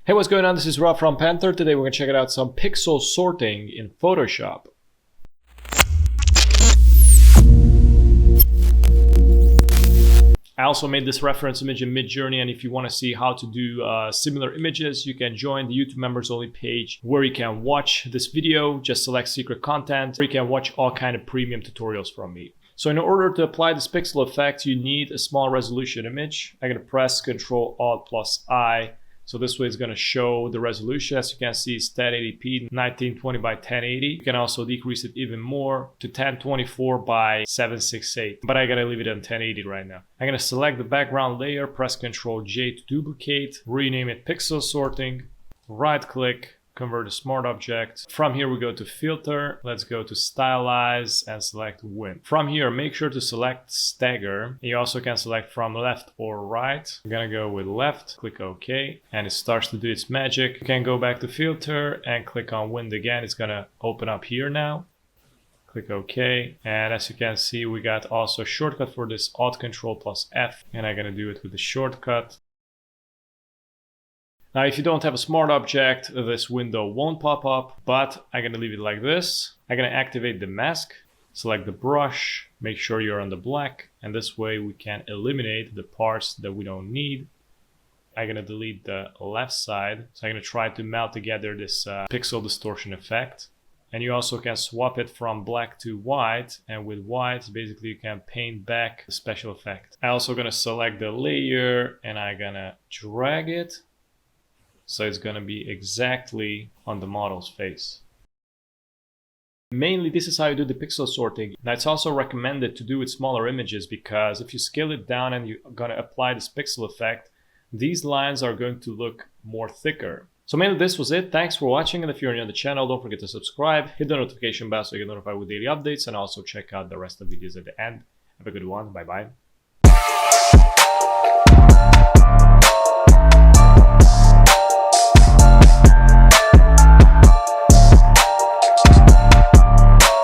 Hey, what's going on? This is Rob from Panther. Today we're going to check out some pixel sorting in Photoshop. I also made this reference image in Midjourney, and if you want to see how to do similar images, you can join the YouTube members only page where you can watch this video. Just select secret content, where you can watch all kind of premium tutorials from me. So in order to apply this pixel effect, you need a small resolution image. I'm going to press Ctrl-Alt+I. So this way it's going to show the resolution. As you can see, it's 1080p, 1920 by 1080. You can also decrease it even more to 1024 by 768. But I gotta leave it on 1080 right now. I'm going to select the background layer, press Ctrl-J to duplicate, rename it pixel sorting, right click, convert to smart object. From here we go to filter, let's go to stylize and select win. From here make sure to select stagger. You also can select from left or right. I'm gonna go with left, click OK, and it starts to do its magic. You can go back to filter and click on wind again. It's gonna open up here now. Click OK, and as you can see we got also a shortcut for this, Alt-Control+F, and I'm gonna do it with the shortcut. Now, if you don't have a smart object, this window won't pop up, but I'm gonna leave it like this. I'm gonna activate the mask, select the brush, make sure you're on the black, and this way we can eliminate the parts that we don't need. I'm gonna delete the left side. So I'm gonna try to melt together this pixel distortion effect. And you also can swap it from black to white, and with white, basically you can paint back the special effect. I'm also gonna select the layer and I'm gonna drag it. So it's going to be exactly on the model's face. Mainly, this is how you do the pixel sorting. Now, it's also recommended to do with smaller images because if you scale it down and you're going to apply this pixel effect, these lines are going to look more thicker. So mainly this was it. Thanks for watching, and if you're new on the channel, don't forget to subscribe, hit the notification bell so you get notified with daily updates, and also check out the rest of the videos at the end. Have a good one. Bye-bye.